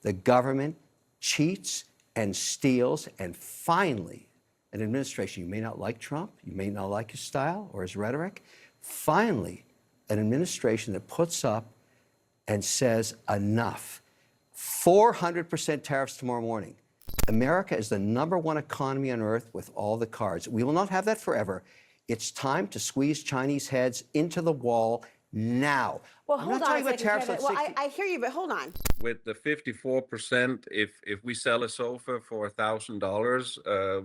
The government cheats and steals, and finally, an administration, you may not like Trump, you may not like his style or his rhetoric, finally, an administration that puts up and says enough. 400% tariffs tomorrow morning. America is the #1 economy on earth with all the cards. We will not have that forever. It's time to squeeze Chinese heads into the wall now. Well, I'm hold not on talking a about second, tariffs Kevin. on Well, 60. I hear you, but hold on. With the 54%, if we sell a sofa for $1,000,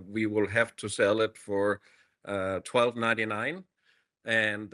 we will have to sell it for $1,299. And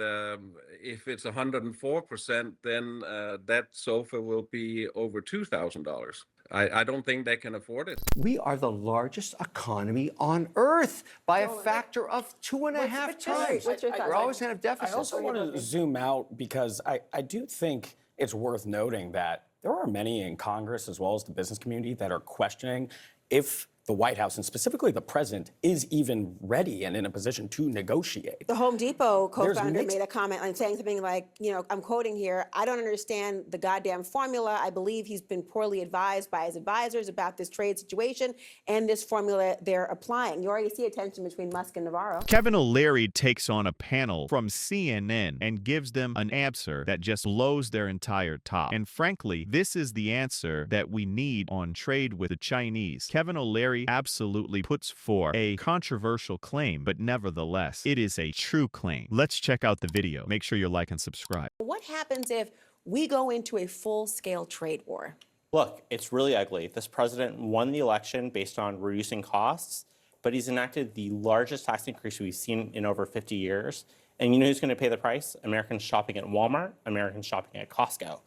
if it's 104%, then that sofa will be over $2,000. I don't think they can afford it. We are the largest economy on earth by a factor of 2.5 times. What's your thoughts? We're always going to have deficits. I also want to zoom out because I do think it's worth noting that there are many in Congress as well as the business community that are questioning if the White House and specifically the president is even ready and in a position to negotiate. The Home Depot co-founder made a comment on saying something like, you know, I'm quoting here, I don't understand the goddamn formula. I believe he's been poorly advised by his advisors about this trade situation and this formula they're applying. You already see a tension between Musk and Navarro. Kevin O'Leary takes on a panel from CNN and gives them an answer that just blows their entire top. And frankly, this is the answer that we need on trade with the Chinese. Kevin O'Leary absolutely puts forth a controversial claim, but nevertheless, it is a true claim. Let's check out the video. Make sure you like and subscribe. What happens if we go into a full-scale trade war? Look, it's really ugly. This president won the election based on reducing costs, but he's enacted the largest tax increase we've seen in over 50 years. And you know who's going to pay the price? Americans shopping at Walmart, Americans shopping at Costco.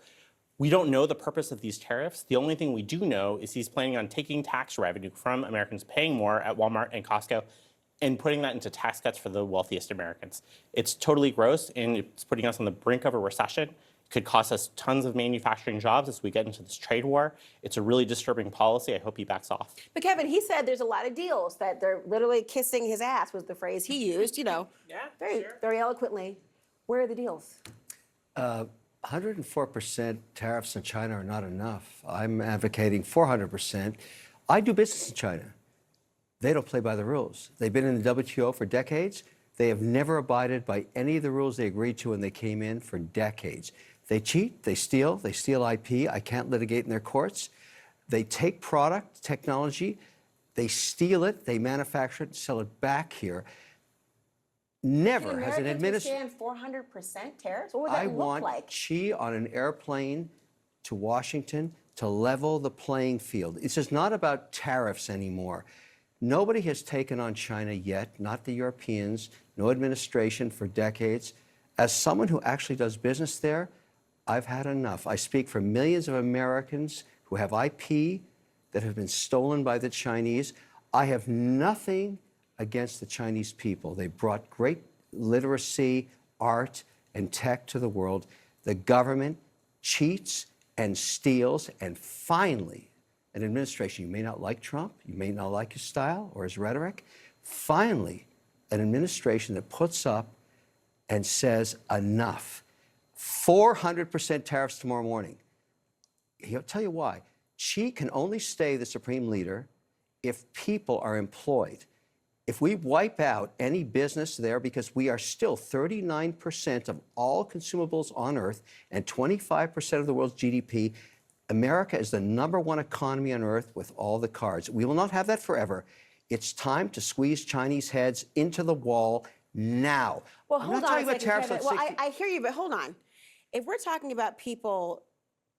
We don't know the purpose of these tariffs. The only thing we do know is he's planning on taking tax revenue from Americans paying more at Walmart and Costco and putting that into tax cuts for the wealthiest Americans. It's totally gross, and it's putting us on the brink of a recession. It could cost us tons of manufacturing jobs as we get into this trade war. It's a really disturbing policy. I hope he backs off. But Kevin, he said there's a lot of deals that they're literally kissing his ass was the phrase he used, you know, very eloquently. Where are the deals? 104% tariffs on China are not enough. I'm advocating 400%. I do business in China. They don't play by the rules. They've been in the WTO for decades. They have never abided by any of the rules they agreed to when they came in for decades. They cheat, they steal IP. I can't litigate in their courts. They take product, technology, they steal it, they manufacture it, and sell it back here. Never has an administration. 400% tariffs? What would that I look want like? Xi on an airplane to Washington to level the playing field. It's just not about tariffs anymore. Nobody has taken on China yet, not the Europeans, no administration for decades. As someone who actually does business there, I've had enough. I speak for millions of Americans who have IP that have been stolen by the Chinese. I have nothing against the Chinese people. They brought great literacy, art, and tech to the world. The government cheats and steals, and finally, an administration, you may not like Trump, you may not like his style or his rhetoric, finally, an administration that puts up and says enough. 400% tariffs tomorrow morning. He'll tell you why. Xi can only stay the supreme leader if people are employed. If we wipe out any business there, because we are still 39% of all consumables on Earth and 25% of the world's GDP, America is the #1 economy on Earth with all the cards. We will not have that forever. It's time to squeeze Chinese heads into the wall now. Well, I'm hold not on talking a about second, tariffs Kevin. on Well, 60. I hear you, but hold on. If we're talking about people,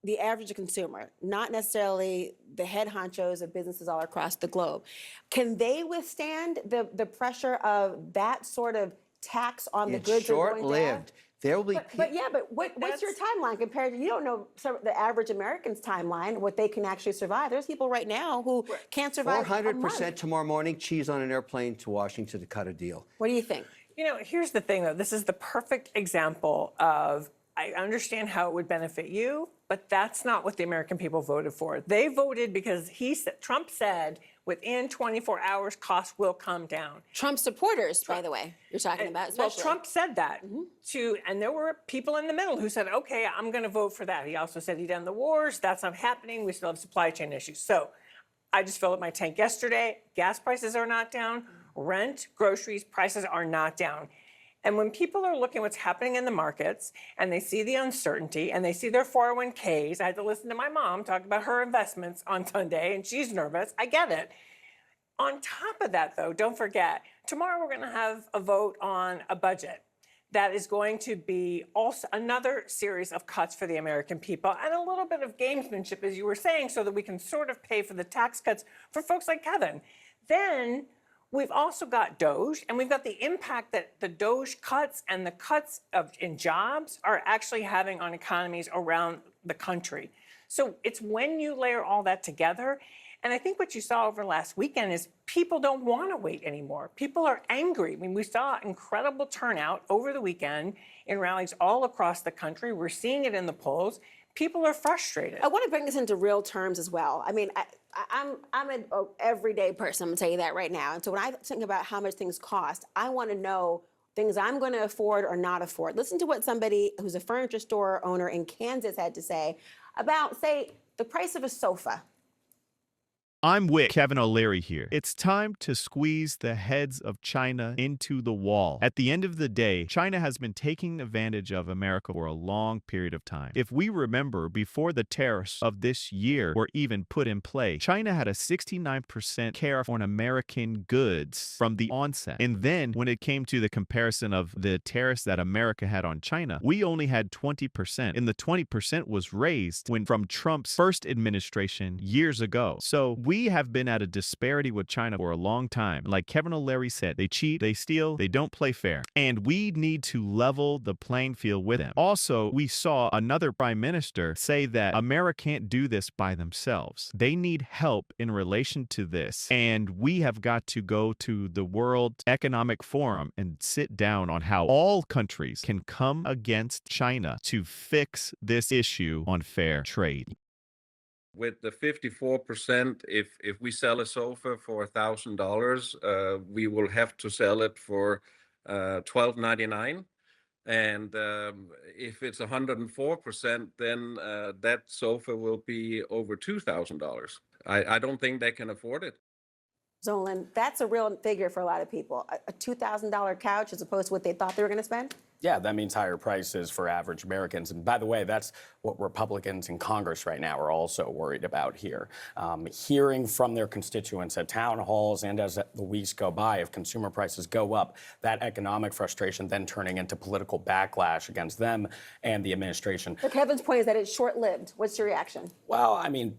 the average consumer, not necessarily the head honchos of businesses all across the globe, can they withstand the pressure of that sort of tax on the goods? It's short-lived. There will be But what's your timeline compared to, you don't know the average American's timeline, what they can actually survive. There's people right now who can't survive 400% tomorrow morning, cheese on an airplane to Washington to cut a deal. What do you think? You know, here's the thing, though. This is the perfect example of, I understand how it would benefit you, but that's not what the American people voted for. They voted because Trump said, within 24 hours, costs will come down. Trump supporters, by the way, you're talking about, especially. Well, Trump said that and there were people in the middle who said, okay, I'm going to vote for that. He also said he'd end the wars. That's not happening. We still have supply chain issues. So I just filled up my tank yesterday. Gas prices are not down. Rent, groceries, prices are not down. And when people are looking at what's happening in the markets and they see the uncertainty and they see their 401ks, I had to listen to my mom talk about her investments on Sunday and she's nervous. I get it. On top of that, though, don't forget, tomorrow we're going to have a vote on a budget that is going to be also another series of cuts for the American people and a little bit of gamesmanship, as you were saying, so that we can sort of pay for the tax cuts for folks like Kevin. Then we've also got DOGE, and we've got the impact that the DOGE cuts and the cuts in jobs are actually having on economies around the country. So it's when you layer all that together, and I think what you saw over last weekend is people don't want to wait anymore. People are angry. I mean, we saw incredible turnout over the weekend in rallies all across the country. We're seeing it in the polls. People are frustrated. I want to bring this into real terms as well. I mean, I'm an everyday person, I'm going to tell you that right now. And so when I think about how much things cost, I want to know things I'm going to afford or not afford. Listen to what somebody who's a furniture store owner in Kansas had to say about, say, the price of a sofa. I'm with Kevin O'Leary here. It's time to squeeze the heads of China into the wall. At the end of the day, China has been taking advantage of America for a long period of time. If we remember, before the tariffs of this year were even put in play, China had a 69% tariff on American goods from the onset. And then when it came to the comparison of the tariffs that America had on China, we only had 20%. And the 20% was raised from Trump's first administration years ago. So we have been at a disparity with China for a long time. Like Kevin O'Leary said, they cheat, they steal, they don't play fair. And we need to level the playing field with them. Also, we saw another prime minister say that America can't do this by themselves. They need help in relation to this. And we have got to go to the World Economic Forum and sit down on how all countries can come against China to fix this issue on fair trade. With the 54%, if we sell a sofa for $1,000, we will have to sell it for $1,299. And if it's 104%, then that sofa will be over $2,000. I don't think they can afford it. Zolan, that's a real figure for a lot of people. A $2,000 couch as opposed to what they thought they were going to spend? Yeah, that means higher prices for average Americans. And by the way, that's what Republicans in Congress right now are also worried about here. Hearing from their constituents at town halls and as the weeks go by, if consumer prices go up, that economic frustration then turning into political backlash against them and the administration. But Kevin's point is that it's short-lived. What's your reaction? Well, I mean,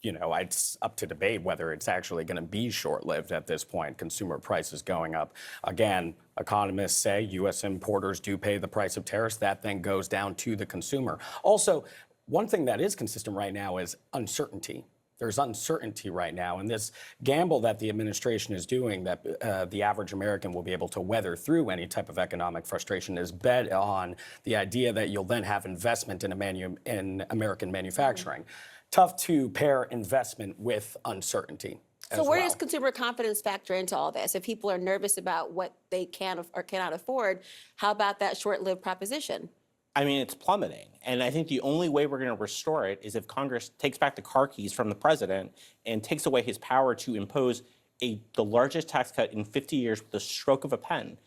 it's up to debate whether it's actually going to be short-lived at this point, consumer prices going up. Again, economists say U.S. importers do pay the price of tariffs. That then goes down to the consumer. Also, one thing that is consistent right now is uncertainty. There's uncertainty right now, and this gamble that the administration is doing that the average American will be able to weather through any type of economic frustration is bet on the idea that you'll then have investment in American manufacturing. Tough to pair investment with uncertainty. So where does consumer confidence factor into all this? If people are nervous about what they can or cannot afford, how about that short-lived proposition? I mean, it's plummeting. And I think the only way we're going to restore it is if Congress takes back the car keys from the president and takes away his power to impose the largest tax cut in 50 years with the stroke of a pen.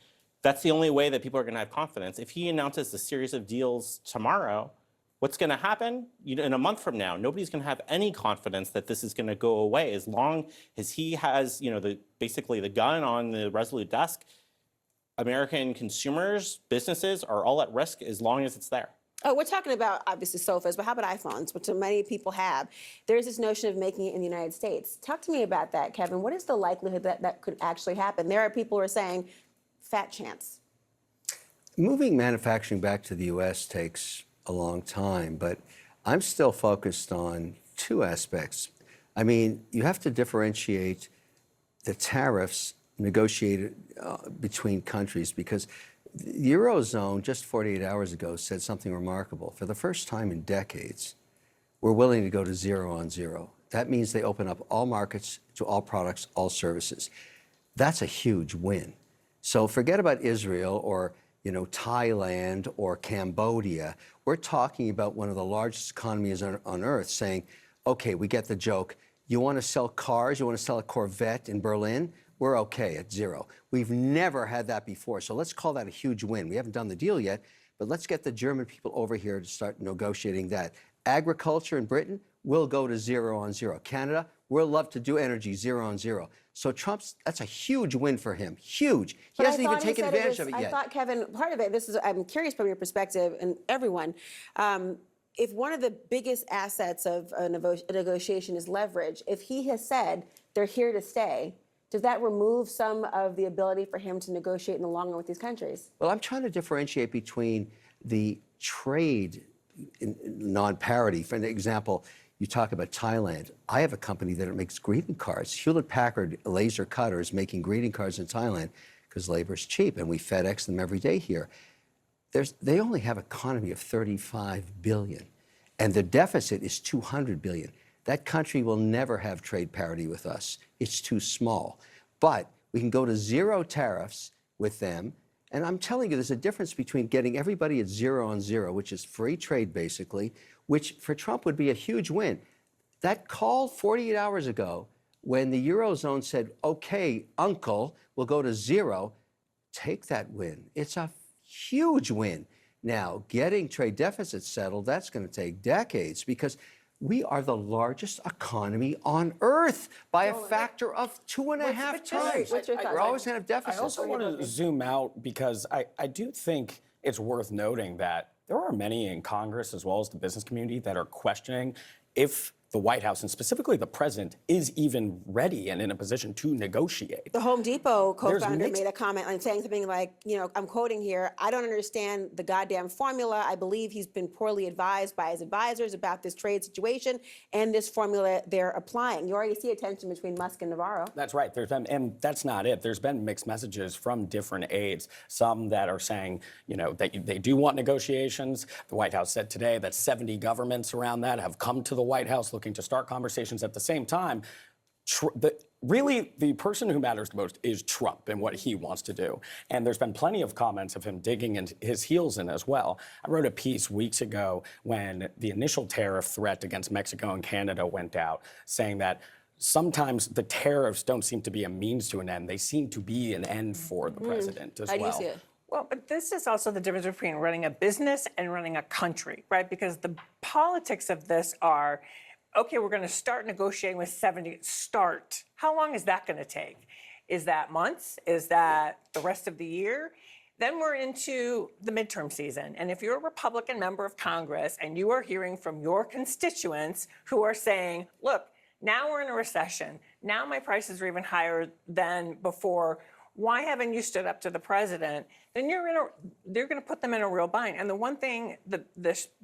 That's the only way that people are going to have confidence. If he announces a series of deals tomorrow, what's going to happen in a month from now? Nobody's going to have any confidence that this is going to go away as long as he has, basically the gun on the Resolute desk. American consumers, businesses are all at risk as long as it's there. Oh, we're talking about, obviously, sofas, but how about iPhones, which many people have? There's this notion of making it in the United States. Talk to me about that, Kevin. What is the likelihood that that could actually happen? There are people who are saying, fat chance. Moving manufacturing back to the U.S. takes a long time, but I'm still focused on two aspects. I mean, you have to differentiate the tariffs negotiated between countries, because the Eurozone just 48 hours ago said something remarkable. For the first time in decades, we're willing to go to zero on zero. That means they open up all markets to all products, all services. That's a huge win. So forget about Israel or Thailand or Cambodia. We're talking about one of the largest economies on earth saying, okay, we get the joke. You want to sell cars? You want to sell a Corvette in Berlin? We're okay at zero. We've never had that before. So let's call that a huge win. We haven't done the deal yet, but let's get the German people over here to start negotiating that. Agriculture in Britain will go to 0 on 0. Canada, we'll love to do energy 0 on 0. So that's a huge win for him. Huge. He hasn't even taken advantage of it yet. I thought, Kevin, part of it, I'm curious from your perspective, and everyone, if one of the biggest assets of a negotiation is leverage, if he has said they're here to stay, does that remove some of the ability for him to negotiate in the long run with these countries? Well, I'm trying to differentiate between the trade non-parity. For example, you talk about Thailand. I have a company that makes greeting cards. Hewlett-Packard laser cutters making greeting cards in Thailand because labor is cheap, and we FedEx them every day here. They only have an economy of 35 billion, and the deficit is 200 billion. That country will never have trade parity with us. It's too small. But we can go to 0 tariffs with them. And I'm telling you, there's a difference between getting everybody at 0 on 0, which is free trade basically, which for Trump would be a huge win. That call 48 hours ago when the Eurozone said, okay, uncle, we'll go to 0, take that win. It's a huge win. Now, getting trade deficits settled, that's going to take decades because we are the largest economy on earth by a factor of 2.5 times. What's your thoughts? We're always going to have deficits. I also want to zoom out because I do think it's worth noting that there are many in Congress as well as the business community that are questioning if the White House and specifically the president is even ready and in a position to negotiate. The Home Depot co-founder made a comment on saying something like, I'm quoting here, I don't understand the goddamn formula. I believe he's been poorly advised by his advisors about this trade situation and this formula they're applying. You already see a tension between Musk and Navarro. That's right. And that's not it. There's been mixed messages from different aides. Some that are saying, that they do want negotiations. The White House said today that 70 governments around that have come to the White House looking to start conversations. At the same time, really, the person who matters the most is Trump and what he wants to do. And there's been plenty of comments of him digging his heels in as well. I wrote a piece weeks ago when the initial tariff threat against Mexico and Canada went out, saying that sometimes the tariffs don't seem to be a means to an end. They seem to be an end for the president as well. How do you see it? Well, but this is also the difference between running a business and running a country, right? Because the politics of this are, okay, we're going to start negotiating with 70. Start. How long is that going to take? Is that months? Is that the rest of the year? Then we're into the midterm season. And if you're a Republican member of Congress and you are hearing from your constituents who are saying, look, now we're in a recession. Now my prices are even higher than before. Why haven't you stood up to the president? Then they're going to put them in a real bind. And the one thing, the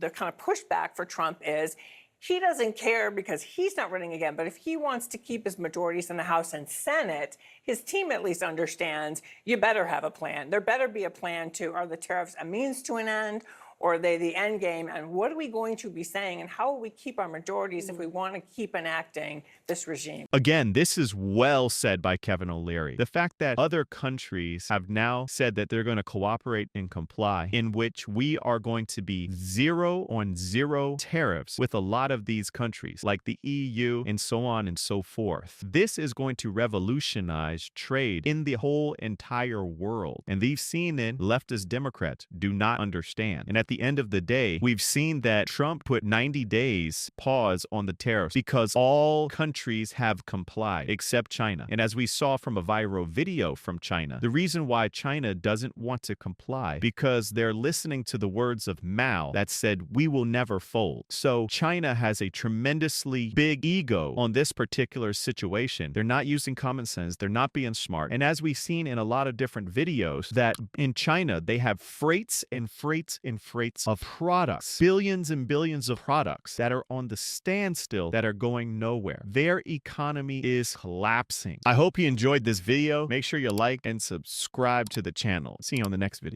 kind of pushback for Trump is, he doesn't care because he's not running again. But if he wants to keep his majorities in the House and Senate, his team at least understands you better have a plan. There better be a plan are the tariffs a means to an end, or are they the end game? And what are we going to be saying? And how will we keep our majorities if we want to keep enacting this regime? Again, this is well said by Kevin O'Leary. The fact that other countries have now said that they're going to cooperate and comply, in which we are going to be 0 on 0 tariffs with a lot of these countries, like the EU and so on and so forth. This is going to revolutionize trade in the whole entire world. And these CNN leftist Democrats do not understand. And at the end of the day, we've seen that Trump put 90 days pause on the tariffs because all countries have complied except China. And as we saw from a viral video from China, the reason why China doesn't want to comply because they're listening to the words of Mao that said, we will never fold. So China has a tremendously big ego on this particular situation. They're not using common sense. They're not being smart. And as we've seen in a lot of different videos, that in China, they have freights and freights and freights of products, billions and billions of products that are on the standstill that are going nowhere. Their economy is collapsing. I hope you enjoyed this video. Make sure you like and subscribe to the channel. See you on the next video.